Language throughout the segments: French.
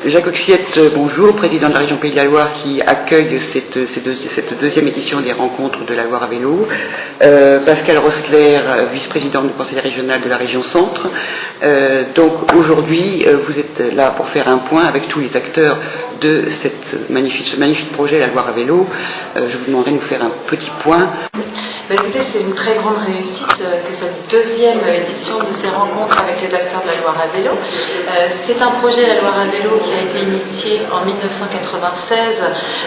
Jacques Oxiette, bonjour, président de la région Pays de la Loire qui accueille cette deuxième édition des rencontres de la Loire à vélo. Pascal Rossler, vice-président du conseil régional de la région Centre. Donc aujourd'hui, vous êtes là pour faire un point avec tous les acteurs de ce magnifique projet La Loire à vélo. Je vous demanderai de nous faire un petit point. Écoutez, c'est une très grande réussite que cette deuxième édition de ces rencontres avec les acteurs de la Loire à vélo. C'est un projet La Loire à vélo qui a été initié en 1996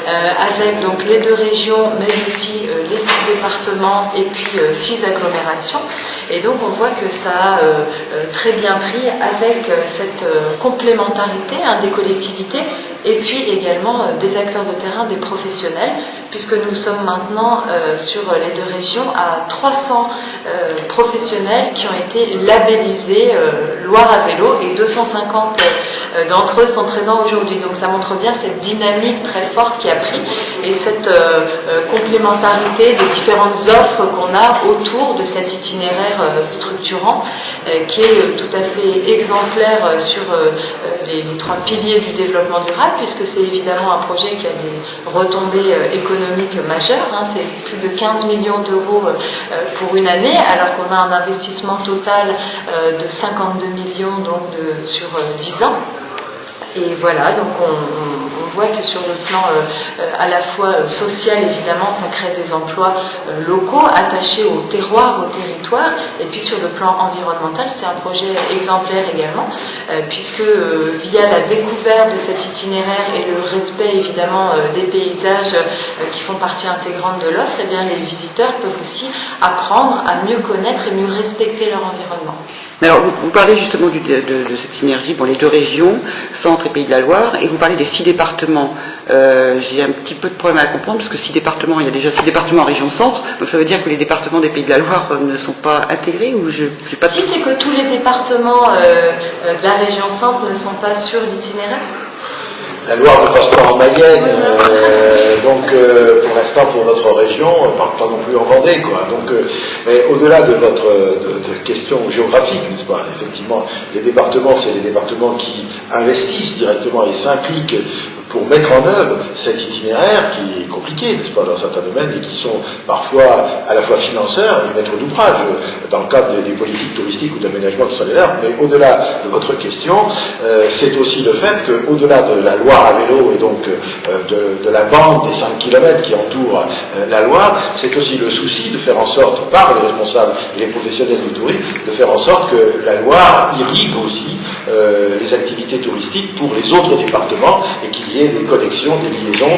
avec donc les deux régions, mais aussi les 6 départements et puis 6 agglomérations. Et donc on voit que ça a très bien pris avec cette complémentarité des collectivités et puis également des acteurs de terrain, des professionnels, puisque nous sommes maintenant sur les deux régions à 300 professionnels qui ont été labellisés Loire à vélo et 250 d'entre eux sont présents aujourd'hui. Donc ça montre bien cette dynamique très forte qui a pris et cette complémentarité des différentes offres qu'on a autour de cet itinéraire structurant qui est tout à fait exemplaire sur les 3 piliers du développement durable, puisque c'est évidemment un projet qui a des retombées économiques majeures. C'est plus de 15 millions d'euros pour une année, alors qu'on a un investissement total de 52 millions donc sur 10 ans. Et voilà, donc on voit que sur le plan à la fois social, évidemment, ça crée des emplois locaux attachés au terroir, au territoire, et puis sur le plan environnemental, c'est un projet exemplaire également, puisque via la découverte de cet itinéraire et le respect évidemment des paysages qui font partie intégrante de l'offre, eh bien, les visiteurs peuvent aussi apprendre à mieux connaître et mieux respecter leur environnement. Alors, vous parlez justement de cette synergie pour les deux régions, Centre et Pays de la Loire, et vous parlez des 6 départements. J'ai un petit peu de problème à comprendre, parce que 6 départements, il y a déjà 6 départements en région Centre, donc ça veut dire que les départements des Pays de la Loire ne sont pas intégrés ou je sais pas. Si, c'est que tous les départements de la région Centre ne sont pas sur l'itinéraire. La Loire ne passe pas en Mayenne, donc pour l'instant pour notre région, on ne parle pas non plus en Vendée, quoi. Donc, mais au-delà de votre question géographique, n'est-ce pas, effectivement, les départements, c'est les départements qui investissent directement et s'impliquent pour mettre en œuvre cet itinéraire qui est compliqué, n'est-ce pas, dans certains domaines, et qui sont parfois à la fois financeurs et maîtres d'ouvrage, dans le cadre des politiques touristiques ou d'aménagement qui sont les leurs. Mais au-delà de votre question, c'est aussi le fait qu'au-delà de la Loire à vélo et donc de la bande des 5 km qui entourent la Loire, c'est aussi le souci de faire en sorte, par les responsables et les professionnels du tourisme, de faire en sorte que la Loire irrigue aussi les activités touristiques pour les autres départements et qu'il y ait des connexions, des liaisons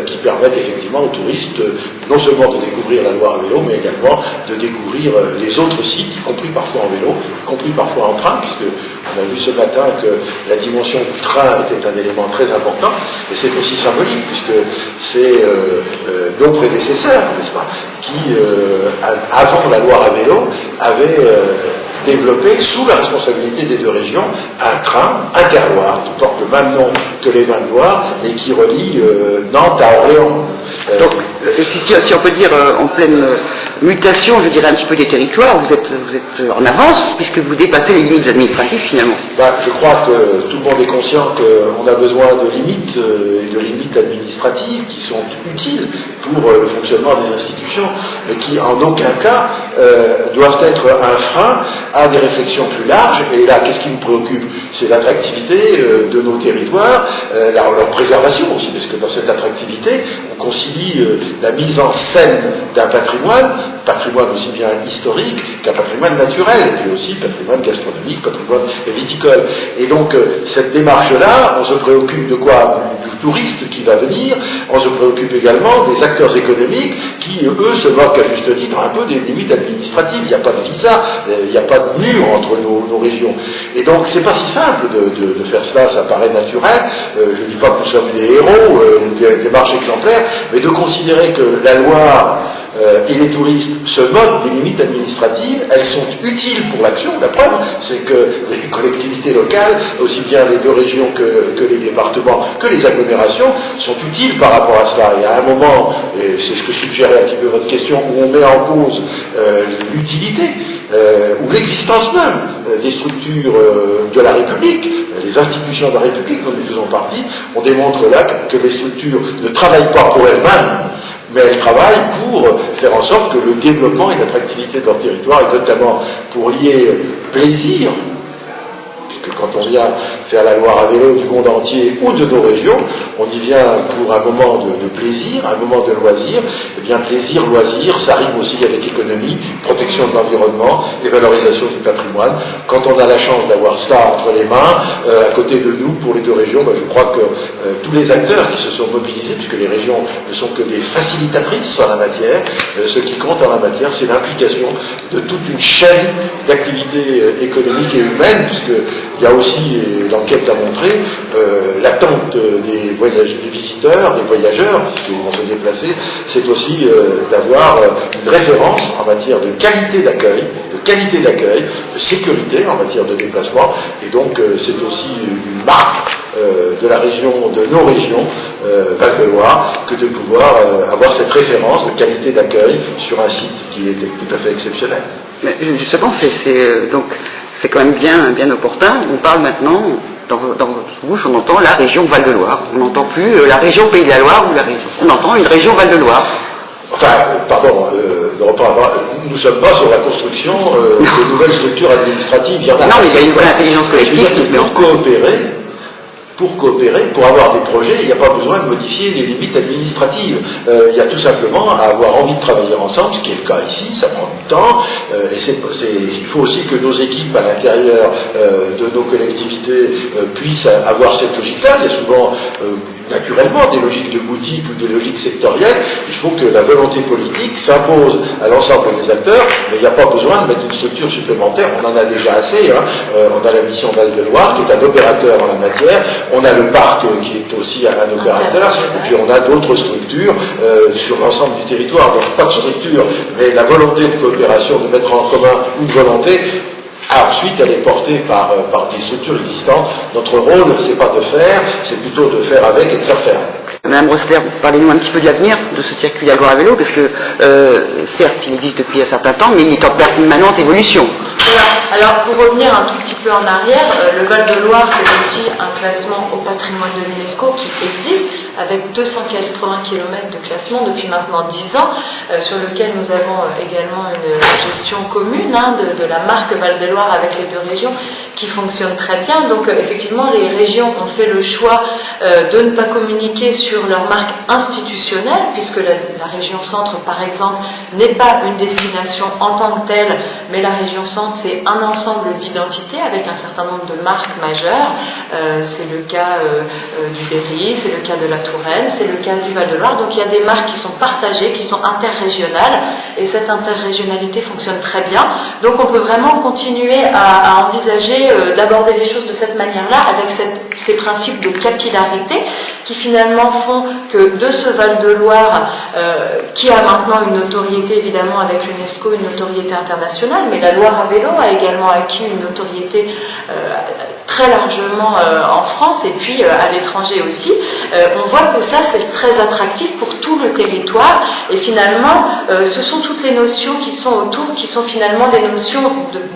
qui permettent effectivement aux touristes non seulement de découvrir la Loire à vélo, mais également de découvrir les autres sites, y compris parfois en vélo, y compris parfois en train, puisque on a vu ce matin que la dimension du train était un élément très important, et c'est aussi symbolique, puisque c'est nos prédécesseurs, n'est-ce pas, qui, avant la Loire à vélo, avaient développé, sous la responsabilité des deux régions, un train interloire qui porte le même nom que les vins de Loire et qui relie Nantes à Orléans. Donc, si on peut dire en pleine mutation, je dirais un petit peu des territoires, vous êtes en avance puisque vous dépassez les limites administratives finalement. Je crois que tout le monde est conscient qu'on a besoin de limites et de limites administratives qui sont utiles pour le fonctionnement des institutions, mais qui en aucun cas doivent être un frein à des réflexions plus larges. Et là, qu'est-ce qui nous préoccupe? C'est l'attractivité de nos territoires, leur préservation aussi, parce que dans cette attractivité, on concilie la mise en scène d'un patrimoine aussi bien historique qu'un patrimoine naturel, et puis aussi patrimoine gastronomique, patrimoine viticole. Et donc, cette démarche-là, on se préoccupe de quoi? Du touriste qui va venir, on se préoccupe également des acteurs économiques qui, eux, se moquent à juste titre un peu des limites administratives. Il n'y a pas de visa, il n'y a pas de mur entre nos régions. Et donc, c'est pas si simple de faire cela, ça paraît naturel. Je ne dis pas que nous sommes des héros, des démarches exemplaires, mais de considérer que la Loire et les touristes se moquent des limites administratives, elles sont utiles pour l'action. La preuve, c'est que les collectivités locales, aussi bien les deux régions que les départements, que les agglomérations, sont utiles par rapport à cela. Et à un moment, et c'est ce que suggérait un petit peu votre question, où on met en cause l'utilité, ou l'existence même des structures de la République, les institutions de la République dont nous faisons partie, on démontre là que les structures ne travaillent pas pour elles-mêmes, mais elles travaillent pour faire en sorte que le développement et l'attractivité de leur territoire, et notamment pour lier plaisir, puisque quand on vient faire la Loire à vélo du monde entier ou de nos régions, on y vient pour un moment de plaisir, un moment de loisir. Eh bien, plaisir, loisir, ça rime aussi avec économie, protection de l'environnement et valorisation du patrimoine. Quand on a la chance d'avoir ça entre les mains, à côté de nous, pour les deux régions, je crois que tous les acteurs qui se sont mobilisés, puisque les régions ne sont que des facilitatrices en la matière, ce qui compte en la matière, c'est l'implication de toute une chaîne d'activités économiques et humaines, puisqu'il y a aussi, et l'enquête l'a montré, l'attente des visiteurs, des voyageurs, puisqu'ils vont se déplacer, c'est aussi d'avoir une référence en matière de qualité d'accueil, de sécurité en matière de déplacement, et donc c'est aussi une marque de la région, de nos régions, Val-de-Loire, que de pouvoir avoir cette référence de qualité d'accueil sur un site qui est tout à fait exceptionnel. Mais justement, c'est quand même bien opportun. On parle maintenant, dans votre bouche, on entend la région Val-de-Loire. On n'entend plus la région Pays de la Loire ou la région. On entend une région Val-de-Loire. Enfin, pardon, nous ne sommes pas sur la construction de nouvelles structures administratives. Il y en a non, mais il y a une vraie intelligence collective qui se met en Pour coopérer, pour avoir des projets, il n'y a pas besoin de modifier les limites administratives. Il y a tout simplement à avoir envie de travailler ensemble, ce qui est le cas ici, ça prend du temps, et il faut aussi que nos équipes à l'intérieur de nos collectivités puissent avoir cette logique-là. Il y a souvent naturellement des logiques de boutique ou des logiques sectorielles. Il faut que la volonté politique s'impose à l'ensemble des acteurs, mais il n'y a pas besoin de mettre une structure supplémentaire. On en a déjà assez. On a la mission Val-de-Loire qui est un opérateur en la matière. On a le parc qui est aussi un opérateur. Et puis on a d'autres structures sur l'ensemble du territoire. Donc pas de structure, mais la volonté de coopération, de mettre en commun une volonté. Ensuite, elle est portée par des structures existantes. Notre rôle, c'est pas de faire, c'est plutôt de faire avec et de faire faire. Madame Roessler, parlez-nous un petit peu de l'avenir de ce circuit de la Loire à vélo, parce que certes, il existe depuis un certain temps, mais il est en permanente évolution. Voilà. Alors, pour revenir un tout petit peu en arrière, le Val-de-Loire, c'est aussi un classement au patrimoine de l'UNESCO qui existe, avec 280 km de classement depuis maintenant 10 ans, sur lequel nous avons également une gestion commune de la marque Val-de-Loire avec les deux régions qui fonctionne très bien. Donc effectivement, les régions ont fait le choix de ne pas communiquer sur leur marque institutionnelle, puisque la région centre, par exemple, n'est pas une destination en tant que telle, mais la région centre, c'est un ensemble d'identités avec un certain nombre de marques majeures. C'est le cas du Berry, c'est le cas de la Touraine, c'est le cas du Val-de-Loire. Donc il y a des marques qui sont partagées, qui sont interrégionales, et cette interrégionalité fonctionne très bien. Donc on peut vraiment continuer à envisager d'aborder les choses de cette manière-là, avec ces principes de capillarité qui finalement font que de ce Val-de-Loire, qui a maintenant une notoriété évidemment avec l'UNESCO, une notoriété internationale, mais la Loire à vélo a également acquis une notoriété très largement en France et puis à l'étranger aussi. On voit que ça c'est très attractif pour tout le territoire, et finalement ce sont toutes les notions qui sont autour, qui sont finalement des notions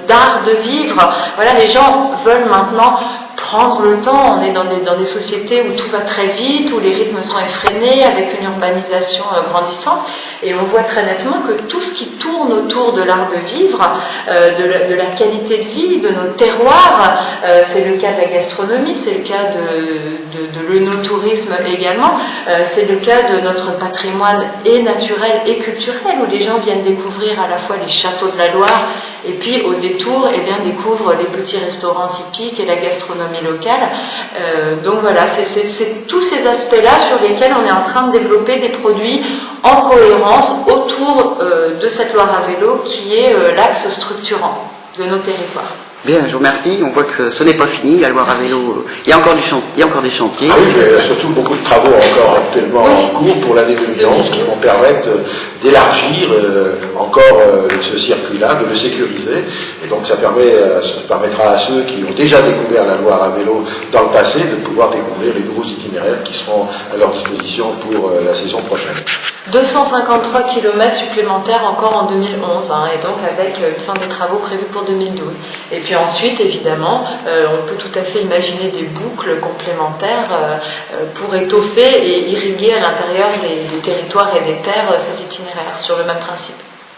d'art de vivre. Voilà, les gens veulent maintenant prendre le temps. On est dans des sociétés où tout va très vite, où les rythmes sont effrénés, avec une urbanisation grandissante, et on voit très nettement que tout ce qui tourne autour de l'art de vivre, de la qualité de vie, de nos terroirs, c'est le cas de la gastronomie, c'est le cas de l'œnotourisme également, c'est le cas de notre patrimoine et naturel et culturel, où les gens viennent découvrir à la fois les châteaux de la Loire, et puis au détour, découvrent les petits restaurants typiques et la gastronomie locale. Donc voilà, c'est tous ces aspects-là sur lesquels on est en train de développer des produits en cohérence autour de cette Loire à vélo qui est l'axe structurant de nos territoires. Bien, je vous remercie. On voit que ce n'est pas fini, la Loire à vélo. Il y a encore des chantiers. Ah oui, mais il y a surtout beaucoup de travaux encore actuellement en cours pour l'année 2011 qui vont permettre d'élargir encore ce circuit-là, de le sécuriser. Et donc ça permettra à ceux qui ont déjà découvert la Loire à vélo dans le passé de pouvoir découvrir les nouveaux itinéraires qui seront à leur disposition pour la saison prochaine. 253 km supplémentaires encore en 2011, et donc avec une fin des travaux prévue pour 2012. Et puis ensuite, évidemment, on peut tout à fait imaginer des boucles complémentaires pour étoffer et irriguer à l'intérieur des territoires et des terres ces itinéraires, sur le même principe.